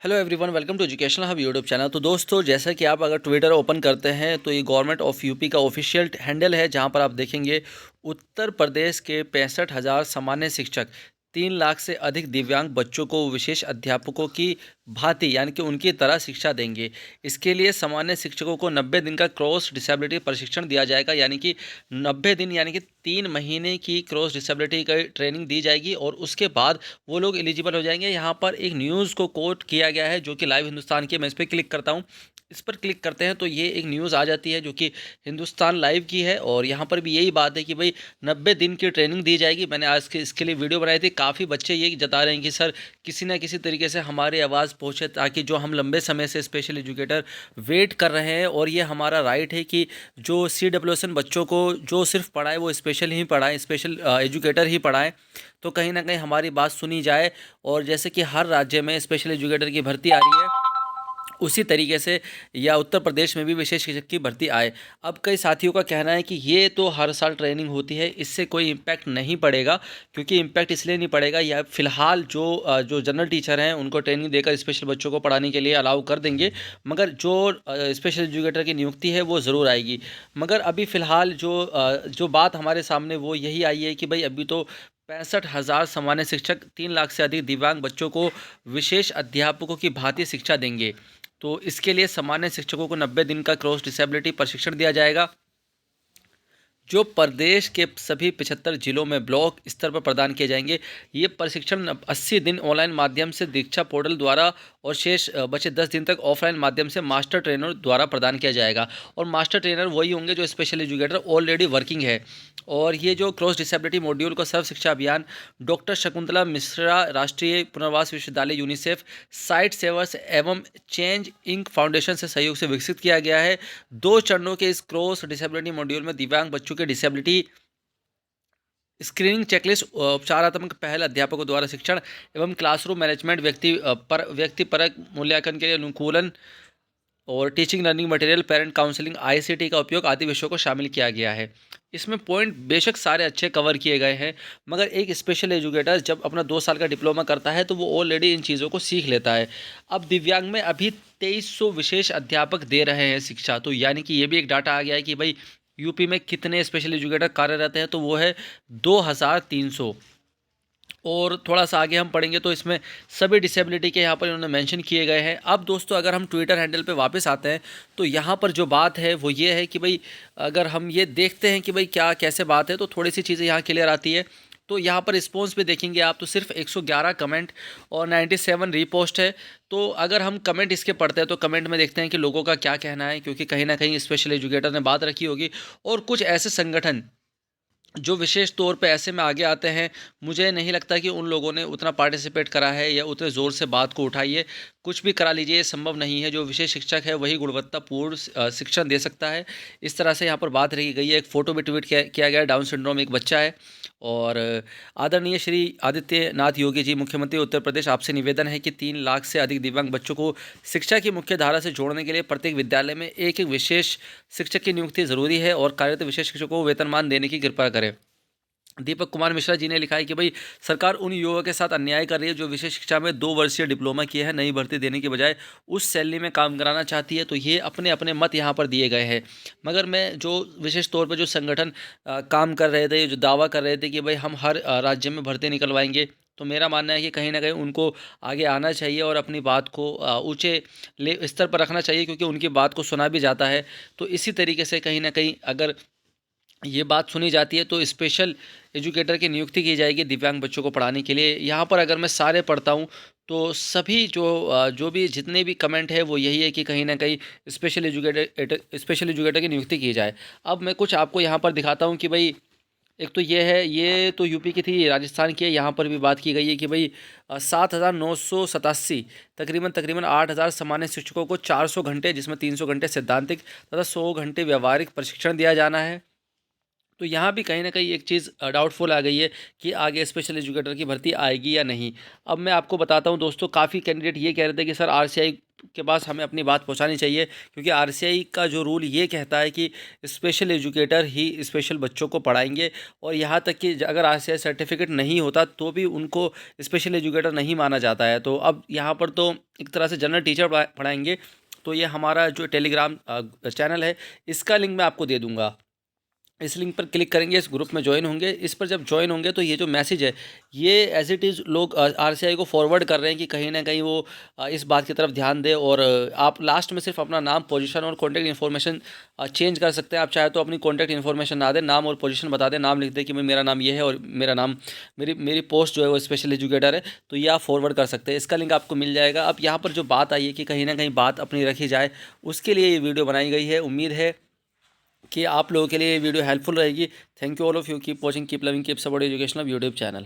Hello everyone, welcome to educational hub YouTube channel. तो दोस्तों, जैसा कि आप अगर ट्विटर ओपन करते हैं तो ये गवर्नमेंट ऑफ यूपी का ऑफिशियल हैंडल है, जहां पर आप देखेंगे उत्तर प्रदेश के 65,000 सामान्य शिक्षक 3 लाख से अधिक दिव्यांग बच्चों को विशेष अध्यापकों की भांति यानी कि उनकी तरह शिक्षा देंगे। इसके लिए सामान्य शिक्षकों को 90 दिन का क्रॉस डिसेबिलिटी प्रशिक्षण दिया जाएगा, यानी कि 90 दिन यानी कि 3 महीने की क्रॉस डिसेबिलिटी की ट्रेनिंग दी जाएगी और उसके बाद वो लोग एलिजिबल हो जाएंगे। यहाँ पर एक न्यूज़ को कोट किया गया है जो कि लाइव हिंदुस्तान की है। मैं इस पर क्लिक करता हूँ, इस पर क्लिक करते हैं तो ये एक न्यूज़ आ जाती है जो कि हिंदुस्तान लाइव की है और यहाँ पर भी यही बात है कि भाई 90 दिन की ट्रेनिंग दी जाएगी। मैंने आज के इसके लिए वीडियो बनाई थी। काफ़ी बच्चे ये जता रहे हैं कि सर किसी ना किसी तरीके से हमारी आवाज़ पहुँचे, ताकि जो हम लंबे समय से स्पेशल एजुकेटर वेट कर रहे हैं और ये हमारा राइट है कि जो CWSN बच्चों को जो सिर्फ पढ़ाए वो स्पेशल ही पढ़ाएं, स्पेशल एजुकेटर ही पढ़ाएं, तो कहीं ना कहीं हमारी बात सुनी जाए। और जैसे कि हर राज्य में स्पेशल एजुकेटर की भर्ती आ रही है, उसी तरीके से या उत्तर प्रदेश में भी विशेष शिक्षक की भर्ती आए। अब कई साथियों का कहना है कि ये तो हर साल ट्रेनिंग होती है, इससे कोई इम्पैक्ट नहीं पड़ेगा। क्योंकि इम्पैक्ट इसलिए नहीं पड़ेगा, या फिलहाल जो जनरल टीचर हैं उनको ट्रेनिंग देकर स्पेशल बच्चों को पढ़ाने के लिए अलाउ कर देंगे, मगर जो स्पेशल एजुकेटर की नियुक्ति है वो ज़रूर आएगी। मगर अभी फ़िलहाल जो बात हमारे सामने वो यही आई है कि भाई अभी तो 65,000 सामान्य शिक्षक 3 लाख से अधिक दिव्यांग बच्चों को विशेष अध्यापकों की भांति शिक्षा देंगे। तो इसके लिए सामान्य शिक्षकों को 90 दिन का क्रॉस डिसेबिलिटी प्रशिक्षण दिया जाएगा, जो प्रदेश के सभी 75 जिलों में ब्लॉक स्तर पर प्रदान किए जाएंगे। ये प्रशिक्षण 80 दिन ऑनलाइन माध्यम से दीक्षा पोर्टल द्वारा और शेष बचे 10 दिन तक ऑफलाइन माध्यम से मास्टर ट्रेनर द्वारा प्रदान किया जाएगा। और मास्टर ट्रेनर वही होंगे जो स्पेशल एजुकेटर ऑलरेडी वर्किंग है। और ये जो क्रॉस डिसेबिलिटी मॉड्यूल को सर्व शिक्षा अभियान, डॉक्टर शकुंतला मिश्रा राष्ट्रीय पुनर्वास विश्वविद्यालय, यूनिसेफ, साइट सेवर्स एवं चेंज इंक फाउंडेशन से सहयोग से विकसित किया गया है। 2 चरणों के इस क्रॉस डिसेबिलिटी मॉड्यूल में दिव्यांग बच्चों के डिसेबिलिटी स्क्रीनिंग चेकलिस्ट, उपचारात्मक पहल, अध्यापकों द्वारा शिक्षण एवं क्लासरूम मैनेजमेंट, व्यक्तिपरक मूल्यांकन के लिए अनुकूलन और teaching learning material, parent counselling, ICT का उपयोग आदि विषयों को शामिल किया गया है। इसमें पॉइंट बेशक सारे अच्छे कवर किए गए हैं, मगर एक स्पेशल एजुकेटर जब अपना 2 साल का डिप्लोमा करता है तो वो ऑलरेडी इन चीज़ों को सीख लेता है। अब दिव्यांग में अभी 2300 विशेष अध्यापक दे रहे हैं शिक्षा, तो यानी कि ये भी एक डाटा आ गया है कि भाई यूपी में कितने स्पेशल एजुकेटर कार्यरत हैं, तो वो है 2300। और थोड़ा सा आगे हम पढ़ेंगे तो इसमें सभी डिसेबिलिटी के यहाँ पर इन्होंने मेंशन किए गए हैं। अब दोस्तों, अगर हम ट्विटर हैंडल पे वापस आते हैं तो यहाँ पर जो बात है वो ये है कि भाई अगर हम ये देखते हैं कि भाई क्या कैसे बात है, तो थोड़ी सी चीज़ें यहाँ क्लियर आती है। तो यहाँ पर रिस्पॉन्स पे देखेंगे आप तो सिर्फ 111 कमेंट और 97 रीपोस्ट है। तो अगर हम कमेंट इसके पढ़ते हैं तो कमेंट में देखते हैं कि लोगों का क्या कहना है, क्योंकि कहीं ना कहीं स्पेशल एजुकेटर ने बात रखी होगी। और कुछ ऐसे संगठन जो विशेष तौर पे ऐसे में आगे आते हैं, मुझे नहीं लगता कि उन लोगों ने उतना पार्टिसिपेट करा है या उतने ज़ोर से बात को उठाई है। कुछ भी करा लीजिए, ये संभव नहीं है। जो विशेष शिक्षक है वही गुणवत्तापूर्ण शिक्षण दे सकता है। इस तरह से यहाँ पर बात रखी गई है। एक फ़ोटो भी ट्वीट किया गया है, डाउन सिंड्रोम एक बच्चा है। और आदरणीय श्री आदित्यनाथ योगी जी, मुख्यमंत्री उत्तर प्रदेश, आपसे निवेदन है कि 3 लाख से अधिक दिव्यांग बच्चों को शिक्षा की मुख्य धारा से जोड़ने के लिए प्रत्येक विद्यालय में एक एक विशेष शिक्षक की नियुक्ति जरूरी है और कार्यरत विशेष शिक्षकों को वेतनमान देने की कृपा करें। दीपक कुमार मिश्रा जी ने लिखा है कि भाई सरकार उन युवाओं के साथ अन्याय कर रही है जो विशेष शिक्षा में 2 वर्षीय डिप्लोमा किए हैं, नई भर्ती देने के बजाय उस सैलरी में काम कराना चाहती है। तो ये अपने अपने मत यहाँ पर दिए गए हैं। मगर मैं जो विशेष तौर पर जो संगठन काम कर रहे थे, जो दावा कर रहे थे कि भाई हम हर राज्य में भर्ती निकलवाएंगे, तो मेरा मानना है कि कहीं ना कहीं उनको आगे आना चाहिए और अपनी बात को ऊंचे स्तर पर रखना चाहिए, क्योंकि उनकी बात को सुना भी जाता है। तो इसी तरीके से कहीं ना कहीं अगर ये बात सुनी जाती है तो स्पेशल एजुकेटर की नियुक्ति की जाएगी दिव्यांग बच्चों को पढ़ाने के लिए। यहाँ पर अगर मैं सारे पढ़ता हूँ तो सभी जो भी जितने भी कमेंट है वो यही है कि कहीं ना कहीं स्पेशल एजुकेटर की नियुक्ति की जाए। अब मैं कुछ आपको यहाँ पर दिखाता हूँ कि भाई एक तो ये है, ये तो यूपी की थी, राजस्थान की है। यहाँ पर भी बात की गई है कि भाई 7,987 तकरीबन 8,000 सामान्य शिक्षकों को 400 घंटे, जिसमें 300 घंटे सैद्धांतिक तथा 100 घंटे व्यावहारिक प्रशिक्षण दिया जाना है। तो यहाँ भी कहीं ना कहीं एक चीज़ डाउटफुल आ गई है कि आगे स्पेशल एजुकेटर की भर्ती आएगी या नहीं। अब मैं आपको बताता हूँ दोस्तों, काफ़ी कैंडिडेट ये कह रहे थे कि सर RCI के पास हमें अपनी बात पहुंचानी चाहिए, क्योंकि आरसीआई का जो रूल ये कहता है कि स्पेशल एजुकेटर ही स्पेशल बच्चों को पढ़ाएंगे, और यहाँ तक कि अगर आरसीआई सर्टिफिकेट नहीं होता तो भी उनको स्पेशल एजुकेटर नहीं माना जाता है। तो अब यहाँ पर तो एक तरह से जनरल टीचर पढ़ाएंगे। तो ये हमारा जो टेलीग्राम चैनल है, इसका लिंक मैं आपको दे दूँगा। इस लिंक पर क्लिक करेंगे, इस ग्रुप में ज्वाइन होंगे। इस पर जब ज्वाइन होंगे तो ये जो मैसेज है, ये एज इट इज़ लोग आरसीआई को फॉरवर्ड कर रहे हैं कि कहीं ना कहीं वो इस बात की तरफ ध्यान दे। और आप लास्ट में सिर्फ अपना नाम, पोजीशन और कॉन्टैक्ट इन्फॉर्मेशन चेंज कर सकते हैं। आप चाहे तो अपनी कॉन्टैक्ट इन्फॉर्मेशन ना दें, नाम और पोजीशन बता दें। नाम लिख दें कि भाई मेरा नाम ये है और मेरा नाम, मेरी पोस्ट जो है वो स्पेशल एजुकेटर है, तो ये आप फॉरवर्ड कर सकते हैं। इसका लिंक आपको मिल जाएगा। अब यहाँ पर जो बात आई है कि कहीं ना कहीं बात अपनी रखी जाए, उसके लिए ये वीडियो बनाई गई है। उम्मीद है कि आप लोगों के लिए ये वीडियो हेल्पफुल रहेगी। Thank you all of you, keep watching, keep loving, keep support educational YouTube channel.